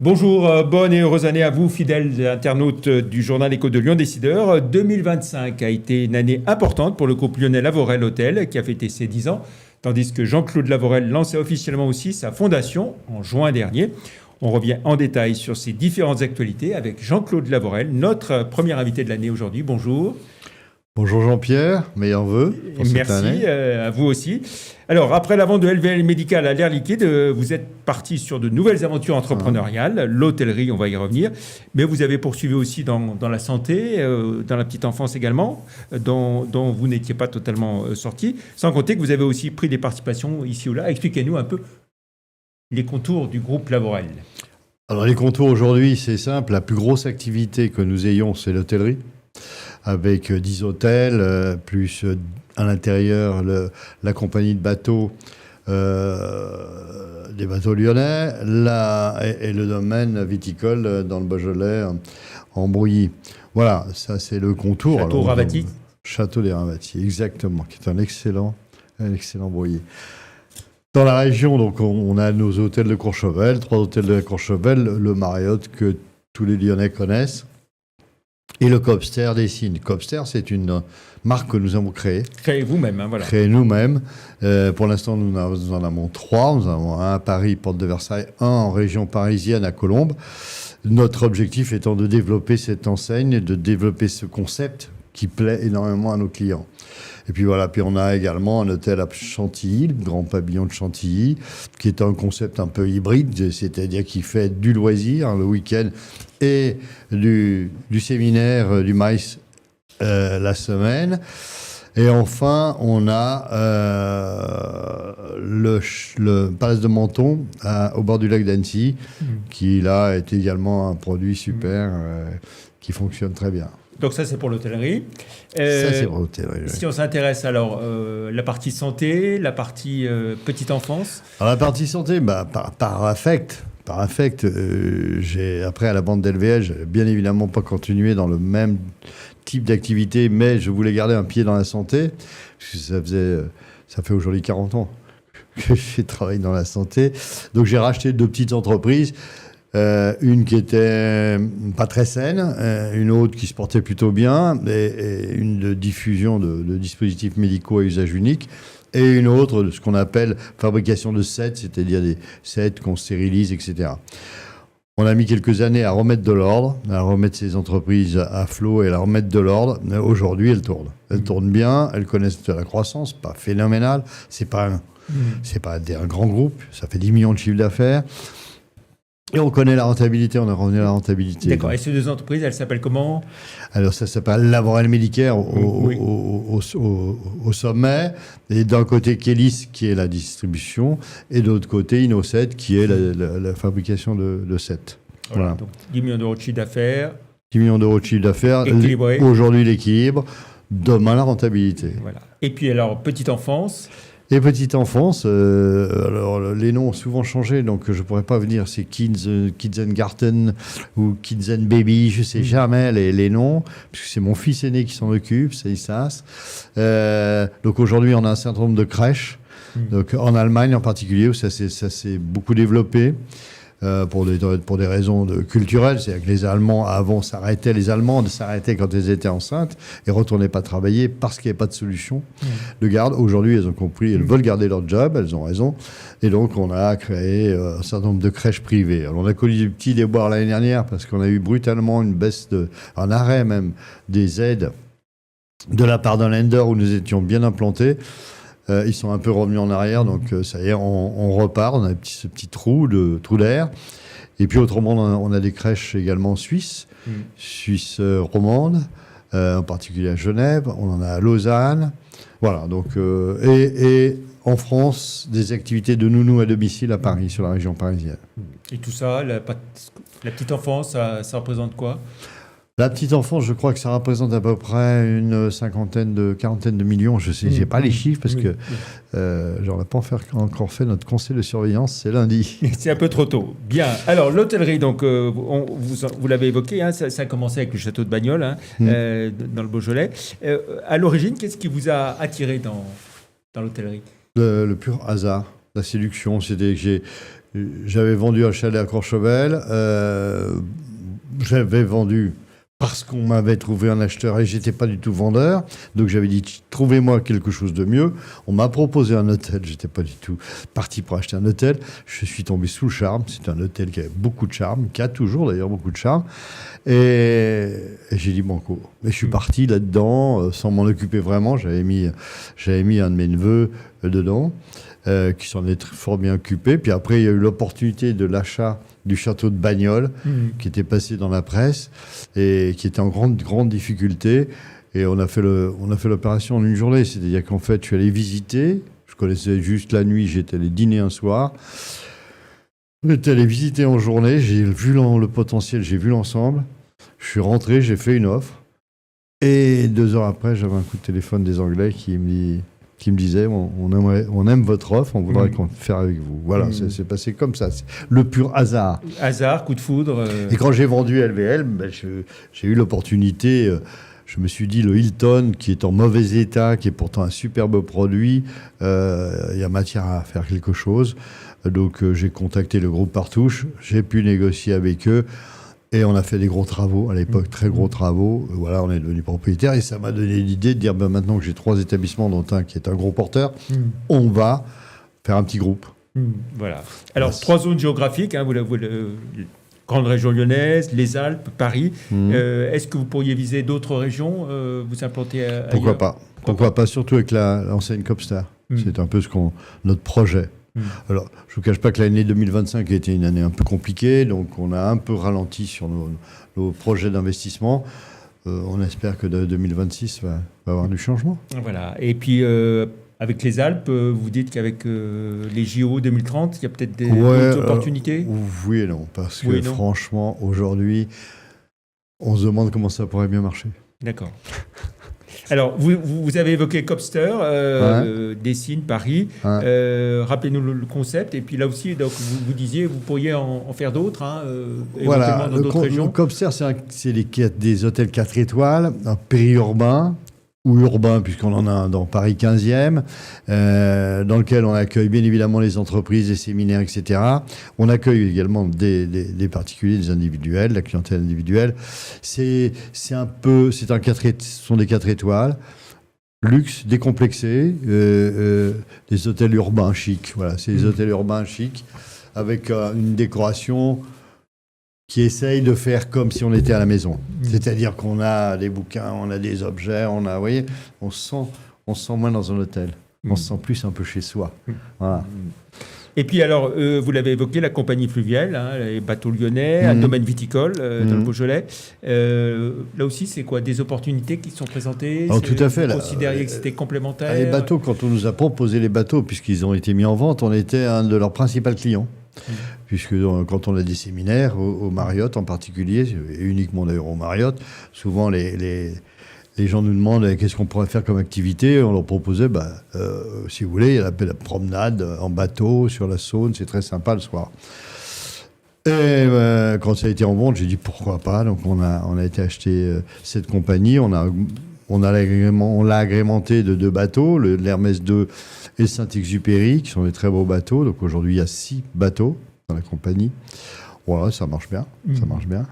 Bonjour, bonne et heureuse année à vous, fidèles internautes du journal Écho de Lyon Décideur. 2025 a été une année importante pour le groupe lyonnais Lavorel Hôtel qui a fêté ses 10 ans, tandis que Jean-Claude Lavorel lançait officiellement aussi sa fondation en juin dernier. On revient en détail sur ces différentes actualités avec Jean-Claude Lavorel, notre premier invité de l'année aujourd'hui. Bonjour. Bonjour Jean-Pierre, meilleurs vœux pour cette année. Merci à vous aussi. Alors, après la vente de LVL Médical à l'Air Liquide, vous êtes parti sur de nouvelles aventures entrepreneuriales, l'hôtellerie, on va y revenir, mais vous avez poursuivi aussi dans la santé, dans la petite enfance également, dont vous n'étiez pas totalement sorti, sans compter que vous avez aussi pris des participations ici ou là. Expliquez-nous un peu les contours du groupe Lavorel. Alors les contours aujourd'hui, c'est simple, la plus grosse activité que nous ayons, c'est l'hôtellerie, avec 10 hôtels, plus à l'intérieur la compagnie de bateaux, des bateaux lyonnais, et le domaine viticole dans le Beaujolais, en Brouilly. Voilà, ça c'est le contour. Château Ravati. Château des Ravati, exactement, qui est un excellent Brouilly. Dans la région, donc, on a nos hôtels de Courchevel, 3 hôtels de Courchevel, le Marriott que tous les Lyonnais connaissent, et le Cobster des Cygnes. Cobster, c'est une marque que nous avons créée. Créée vous-même, hein, voilà. Créée nous-mêmes. Pour l'instant, nous en avons 3. Nous avons un à Paris, porte de Versailles, un en région parisienne, à Colombes. Notre objectif étant de développer cette enseigne, de développer ce concept qui plaît énormément à nos clients. Et puis voilà, puis on a également un hôtel à Chantilly, le Grand Pavillon de Chantilly, qui est un concept un peu hybride, c'est-à-dire qui fait du loisir le week-end et du séminaire du maïs la semaine. Et enfin, on a le Palace de Menton au bord du lac d'Annecy, qui là est également un produit super qui fonctionne très bien. Donc ça, c'est pour l'hôtellerie. Ça, c'est pour l'hôtellerie, oui. Si on s'intéresse alors, la partie santé, la partie petite enfance. Alors la partie santé, par affect. Après, à la vente d'LVL, je n'ai bien évidemment pas continué dans le même type d'activité, mais je voulais garder un pied dans la santé, parce que ça fait aujourd'hui 40 ans que j'ai travaillé dans la santé. Donc j'ai racheté 2 petites entreprises. Une qui était pas très saine, une autre qui se portait plutôt bien, et une de diffusion de dispositifs médicaux à usage unique, et une autre de ce qu'on appelle fabrication de sets, c'est-à-dire des sets qu'on stérilise, etc. On a mis quelques années à remettre de l'ordre, à remettre ces entreprises à flot et à la remettre de l'ordre. Aujourd'hui, elles tournent. Elles tournent bien, elles connaissent de la croissance, pas phénoménale. C'est pas un grand groupe, ça fait 10 millions de chiffre d'affaires. Et on connaît la rentabilité, on a revenu à la rentabilité. D'accord. Et ces 2 entreprises, elles s'appellent comment ? Alors, ça s'appelle Lavorel Medicare au sommet. Et d'un côté, Kélis, qui est la distribution. Et de l'autre côté, Innocet, qui est la fabrication de sets. Voilà. Donc, 10 millions d'euros de chiffre d'affaires. 10 millions d'euros de chiffre d'affaires. Équilibré. Aujourd'hui, l'équilibre. Demain, la rentabilité. Voilà. Et puis, alors, petite enfance. Et petite enfance, alors les noms ont souvent changé, donc je ne pourrais pas vous dire c'est Kids and Garten ou Kids and Baby, je ne sais jamais les noms, puisque c'est mon fils aîné qui s'en occupe, c'est Issas. Donc aujourd'hui, on a un certain nombre de crèches, donc en Allemagne en particulier, où ça s'est beaucoup développé. Pour des raisons culturelles, c'est-à-dire que les Allemands les Allemandes s'arrêtaient quand elles étaient enceintes et retournaient pas travailler parce qu'il n'y avait pas de solution de garde. Aujourd'hui, elles ont compris, elles veulent garder leur job, elles ont raison. Et donc, on a créé un certain nombre de crèches privées. Alors, on a connu des petits déboires l'année dernière parce qu'on a eu brutalement un arrêt même des aides de la part d'un lender où nous étions bien implantés. Ils sont un peu revenus en arrière, donc ça y est, on repart. On a ce petit trou d'air. Et puis autrement, on a des crèches également suisses romandes, en particulier à Genève. On en a à Lausanne. Voilà, donc, et en France, des activités de nounou à domicile à Paris, sur la région parisienne. Et tout ça, la petite enfance, ça représente quoi ? La petite enfance, je crois que ça représente à peu près une quarantaine de millions. Je sais, j'ai pas les chiffres parce que j'en ai pas encore fait notre conseil de surveillance. C'est lundi. C'est un peu trop tôt. Bien. Alors l'hôtellerie, donc vous l'avez évoqué, hein, ça a commencé avec le château de Bagnols, hein, dans le Beaujolais. À l'origine, qu'est-ce qui vous a attiré dans l'hôtellerie ? Le pur hasard, la séduction. C'était que J'avais vendu un chalet à Courchevel. J'avais vendu parce qu'on m'avait trouvé un acheteur et j'étais pas du tout vendeur. Donc j'avais dit, trouvez-moi quelque chose de mieux. On m'a proposé un hôtel. J'étais pas du tout parti pour acheter un hôtel. Je suis tombé sous le charme. C'est un hôtel qui avait beaucoup de charme, qui a toujours d'ailleurs beaucoup de charme. Et j'ai dit banco. Et je suis parti là-dedans sans m'en occuper vraiment. J'avais mis un de mes neveux dedans. Qui s'en est fort bien occupé. Puis après, il y a eu l'opportunité de l'achat du château de Bagnoles, qui était passé dans la presse et qui était en grande difficulté. Et on a fait l'opération en une journée. C'est-à-dire qu'en fait, je suis allé visiter. Je connaissais juste la nuit. J'étais allé dîner un soir. J'étais allé visiter en journée. J'ai vu le potentiel. J'ai vu l'ensemble. Je suis rentré. J'ai fait une offre. Et 2 heures après, j'avais un coup de téléphone des Anglais qui me disait on aime votre offre, on voudrait faire avec vous. Voilà, c'est passé comme ça. C'est le pur hasard. Hasard, coup de foudre. Et quand j'ai vendu LVL, j'ai eu l'opportunité. Je me suis dit, le Hilton, qui est en mauvais état, qui est pourtant un superbe produit, il y a matière à faire quelque chose. Donc j'ai contacté le groupe Partouche, j'ai pu négocier avec eux. Et on a fait des gros travaux, à l'époque, très gros travaux. Voilà, on est devenu propriétaire. Et ça m'a donné l'idée de dire, maintenant que j'ai 3 établissements, dont un qui est un gros porteur, on va faire un petit groupe. Voilà. Alors, 3 zones géographiques, hein, grande région lyonnaise, les Alpes, Paris. Est-ce que vous pourriez viser d'autres régions, vous implanter ailleurs ? Pourquoi pas, surtout avec l'enseigne Copstar. C'est un peu notre projet. Alors, je ne vous cache pas que l'année 2025 a été une année un peu compliquée, donc on a un peu ralenti sur nos projets d'investissement. On espère que 2026 va avoir du changement. Voilà. Et puis, avec les Alpes, vous dites qu'avec les JO 2030, il y a peut-être d'autres opportunités ? Oui et non, parce que franchement, aujourd'hui, on se demande comment ça pourrait bien marcher. D'accord. Alors, vous avez évoqué Copster, Dessines, Paris. Rappelez-nous le concept. Et puis là aussi, donc, vous disiez, vous pourriez en faire d'autres, voilà, dans d'autres régions. Copster, c'est des hôtels 4 étoiles, un périurbain ou urbain, puisqu'on en a un dans Paris 15e, dans lequel on accueille bien évidemment les entreprises, les séminaires, etc. On accueille également des particuliers, des individuels, la clientèle individuelle. Ce sont des 4 étoiles, luxe, décomplexé, des hôtels urbains chics. Voilà, c'est des hôtels urbains chics avec une décoration qui essaye de faire comme si on était à la maison. C'est-à-dire qu'on a des bouquins, on a des objets, vous voyez, on se sent moins dans un hôtel. On se sent plus un peu chez soi. Voilà. Et puis alors, vous l'avez évoqué, la compagnie fluviale, les bateaux lyonnais, un domaine viticole dans le Beaujolais. Là aussi, c'est quoi ? Des opportunités qui sont présentées ? Tout à fait. Vous considériez que c'était complémentaire ? Les bateaux, quand on nous a proposé les bateaux, puisqu'ils ont été mis en vente, on était un de leurs principaux clients. Puisque quand on a des séminaires, au Marriott en particulier, et uniquement d'ailleurs au Marriott, souvent les gens nous demandent qu'est-ce qu'on pourrait faire comme activité. On leur proposait, si vous voulez, il y a la promenade en bateau sur la Saône, c'est très sympa le soir. Et quand ça a été en vente, j'ai dit pourquoi pas. Donc on a été acheter cette compagnie. On l'a agrémenté de 2 bateaux, l'Hermès 2 et le Saint-Exupéry, qui sont des très beaux bateaux. Donc aujourd'hui, il y a 6 bateaux dans la compagnie. Voilà, ça marche bien. Ça marche bien.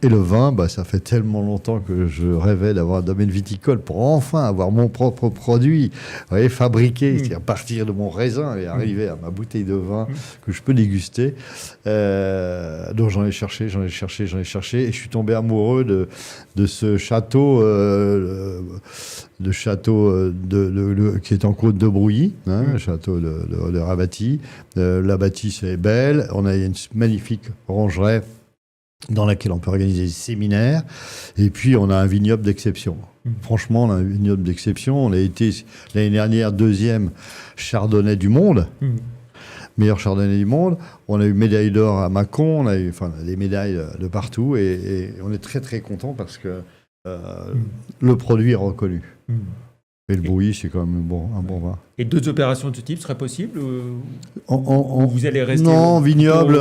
Et le vin, ça fait tellement longtemps que je rêvais d'avoir un domaine viticole pour enfin avoir mon propre produit, vous voyez, fabriqué, c'est-à-dire partir de mon raisin et arriver à ma bouteille de vin que je peux déguster. Donc j'en ai cherché, et je suis tombé amoureux de ce château, qui est en côte de Brouilly, le château de Rabaty. La bâtisse est belle. On a une magnifique orangerie dans laquelle on peut organiser des séminaires. Et puis, on a un vignoble d'exception. Franchement, on a un vignoble d'exception. On a été, l'année dernière, 2e chardonnay du monde. Meilleur chardonnay du monde. On a eu médaille d'or à Mâcon. On a eu des médailles de partout. Et on est très, très contents parce que le produit est reconnu. Et le bruit, c'est quand même un bon vin. Et d'autres opérations de ce type seraient possibles Ou vous allez rester... Non, vignoble,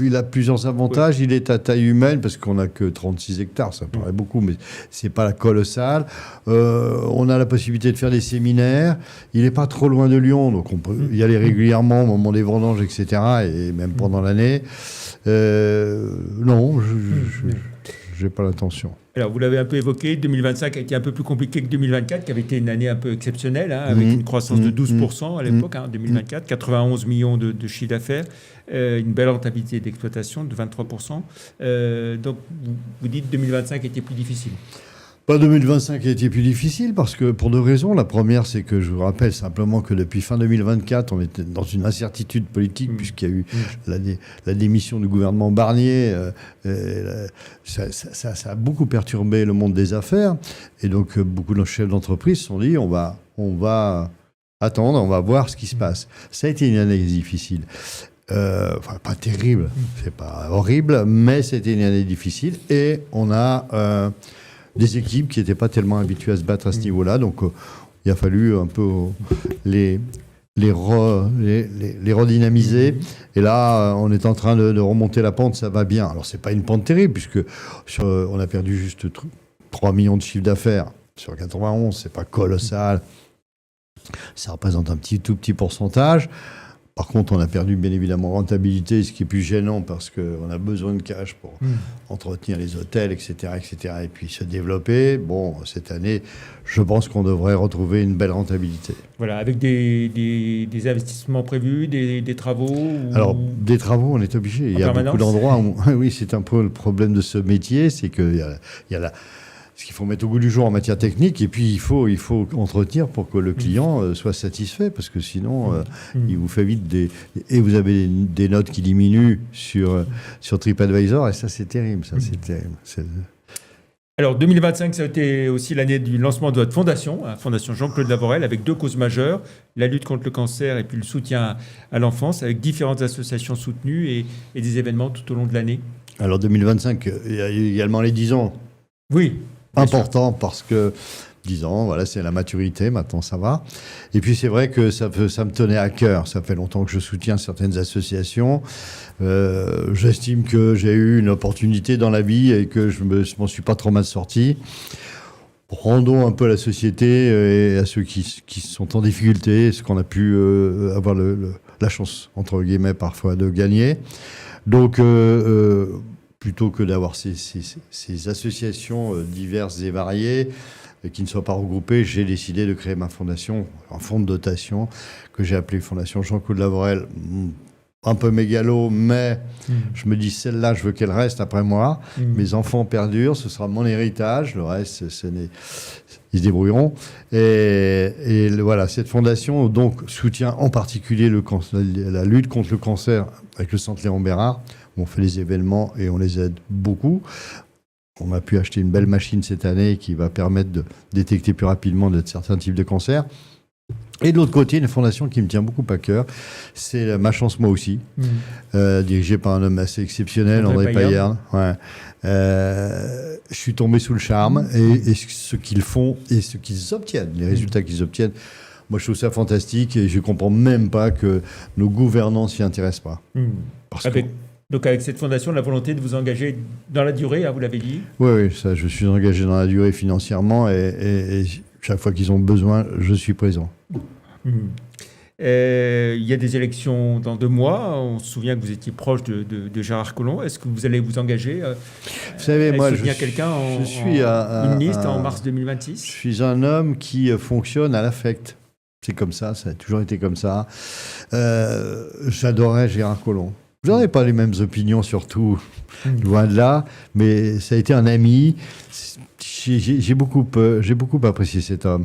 il a plusieurs avantages. Oui. Il est à taille humaine parce qu'on n'a que 36 hectares, ça paraît beaucoup, mais c'est pas colossal. On a la possibilité de faire des séminaires. Il n'est pas trop loin de Lyon, donc on peut y aller régulièrement au moment des vendanges, etc. et même pendant l'année. Non, je n'ai pas l'intention. Alors, vous l'avez un peu évoqué, 2025 a été un peu plus compliqué que 2024, qui avait été une année un peu exceptionnelle, avec une croissance de 12% à l'époque, 2024, 91 millions de chiffre d'affaires, une belle rentabilité d'exploitation de 23%. Donc, vous dites 2025 a été plus difficile. 2025 a été plus difficile parce que pour deux raisons. La première, c'est que je vous rappelle simplement que depuis fin 2024, on était dans une incertitude politique puisqu'il y a eu la démission du gouvernement Barnier. Ça a beaucoup perturbé le monde des affaires. Et donc, beaucoup de chefs d'entreprise se sont dit on va attendre, on va voir ce qui se passe. Ça a été une année difficile. Pas terrible, c'est pas horrible, mais c'était une année difficile. Et on a... des équipes qui n'étaient pas tellement habituées à se battre à ce niveau-là. Donc, il a fallu un peu les redynamiser. Et là, on est en train de remonter la pente, ça va bien. Alors, ce n'est pas une pente terrible, puisque on a perdu juste 3 millions de chiffre d'affaires sur 91. Ce n'est pas colossal. Ça représente un tout petit pourcentage. Par contre, on a perdu bien évidemment rentabilité, ce qui est plus gênant parce qu'on a besoin de cash pour entretenir les hôtels, etc., et puis se développer. Bon, cette année, je pense qu'on devrait retrouver une belle rentabilité. Voilà, avec des investissements prévus, des travaux Alors, des travaux, on est obligé. Il y a beaucoup d'endroits où... Oui, c'est un peu le problème de ce métier, c'est qu'il y a ce qu'il faut mettre au goût du jour en matière technique, et puis il faut entretenir pour que le client soit satisfait, parce que sinon, il vous fait vite et vous avez des notes qui diminuent sur TripAdvisor, et ça, c'est terrible. C'est terrible. Alors, 2025, ça a été aussi l'année du lancement de votre fondation, la Fondation Jean-Claude Lavorel, avec 2 causes majeures, la lutte contre le cancer et puis le soutien à l'enfance, avec différentes associations soutenues et des événements tout au long de l'année. Alors, 2025, il y a également les 10 ans. Oui. Important parce que 10 ans, voilà, c'est la maturité, maintenant ça va. Et puis c'est vrai que ça me tenait à cœur. Ça fait longtemps que je soutiens certaines associations. J'estime que j'ai eu une opportunité dans la vie et que je m'en suis pas trop mal sorti. Rendons un peu à la société et à ceux qui sont en difficulté, ce qu'on a pu avoir la chance, entre guillemets, parfois de gagner. Donc... plutôt que d'avoir ces associations diverses et variées qui ne soient pas regroupées, j'ai décidé de créer ma fondation, un fonds de dotation que j'ai appelé Fondation Jean-Claude Lavorel. Un peu mégalo, mais je me dis, celle-là, je veux qu'elle reste après moi. Mes enfants perdurent, ce sera mon héritage. Le reste, ils se débrouilleront. Et voilà, cette fondation donc soutient en particulier la lutte contre le cancer avec le Centre Léon Bérard. On fait des événements et on les aide beaucoup. On a pu acheter une belle machine cette année qui va permettre de détecter plus rapidement certains types de cancers. Et de l'autre côté, une fondation qui me tient beaucoup à cœur, c'est Ma Chance Moi Aussi, dirigée par un homme assez exceptionnel, André Payerne. Ouais. Je suis tombé sous le charme et ce qu'ils font et ce qu'ils obtiennent, les résultats qu'ils obtiennent. Moi, je trouve ça fantastique et je ne comprends même pas que nos gouvernants ne s'y intéressent pas. Donc, avec cette fondation, la volonté de vous engager dans la durée, vous l'avez dit ? Oui, ça, je suis engagé dans la durée financièrement et chaque fois qu'ils ont besoin, je suis présent. Il y a des élections dans 2 mois. On se souvient que vous étiez proche de Gérard Collomb. Est-ce que vous allez vous engager vous savez, moi, soutenir quelqu'un une liste en mars 2026 ? Je suis un homme qui fonctionne à l'affect. C'est comme ça a toujours été comme ça. J'adorais Gérard Collomb. Je n'avais pas les mêmes opinions sur tout, loin de là, mais ça a été un ami. J'ai beaucoup apprécié cet homme.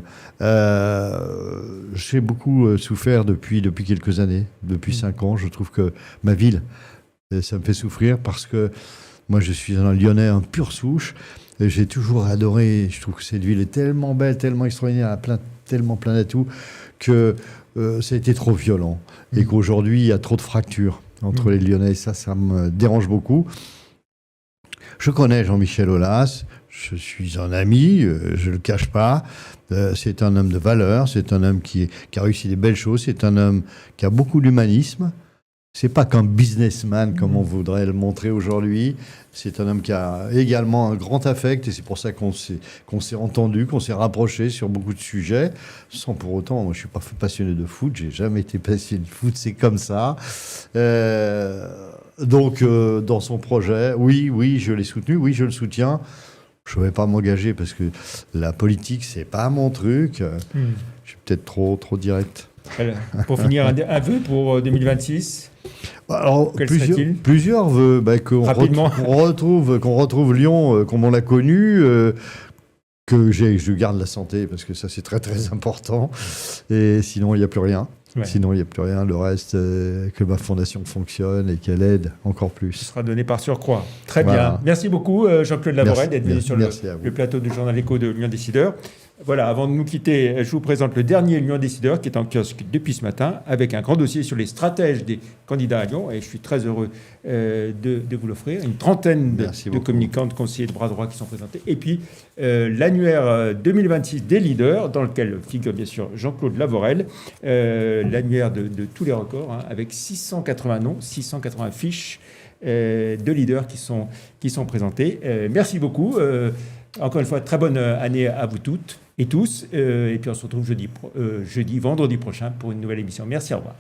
J'ai beaucoup souffert depuis quelques années, depuis 5 ans. Je trouve que ma ville, ça me fait souffrir parce que moi, je suis un Lyonnais en pure souche. Et j'ai toujours adoré. Je trouve que cette ville est tellement belle, tellement extraordinaire, tellement plein d'atouts que ça a été trop violent. Et qu'aujourd'hui, il y a trop de fractures entre les Lyonnais. Ça me dérange beaucoup. Je connais Jean-Michel Aulas. Je suis un ami, je ne le cache pas. C'est un homme de valeur, c'est un homme qui a réussi des belles choses, c'est un homme qui a beaucoup d'humanisme. C'est pas qu'un businessman comme on voudrait le montrer aujourd'hui. C'est un homme qui a également un grand affect et c'est pour ça qu'on s'est entendu, qu'on s'est rapproché sur beaucoup de sujets. Sans pour autant, moi je suis pas passionné de foot, j'ai jamais été passionné de foot, c'est comme ça. Donc dans son projet, oui, je l'ai soutenu, oui, je le soutiens. Je ne vais pas m'engager parce que la politique, c'est pas mon truc. Je suis peut-être trop direct. Alors, pour finir, un vœu pour 2026 ? Alors, Quel plusieurs vœux. Qu'on retrouve Lyon comme on l'a connu, que je garde la santé, parce que ça, c'est très, très important. Et sinon, il n'y a plus rien. Ouais. Sinon, il n'y a plus rien. Le reste, que ma fondation fonctionne et qu'elle aide encore plus. Ce sera donné par surcroît. Très bien. Merci beaucoup, Jean-Claude Lavorel, d'être venu sur le plateau du Journal Écho de Lyon Décideur. Voilà, avant de nous quitter, je vous présente le dernier Lyon Décideur qui est en kiosque depuis ce matin avec un grand dossier sur les stratèges des candidats à Lyon. Et je suis très heureux de vous l'offrir. Une trentaine de communicants, de conseillers de bras droit qui sont présentés. Et puis, l'annuaire 2026 des leaders, dans lequel figure bien sûr Jean-Claude Lavorel, l'annuaire de tous les records, avec 680 noms, 680 fiches de leaders qui sont présentés. Merci beaucoup. Encore une fois, très bonne année à vous toutes et tous. Et puis on se retrouve vendredi prochain pour une nouvelle émission. Merci, au revoir.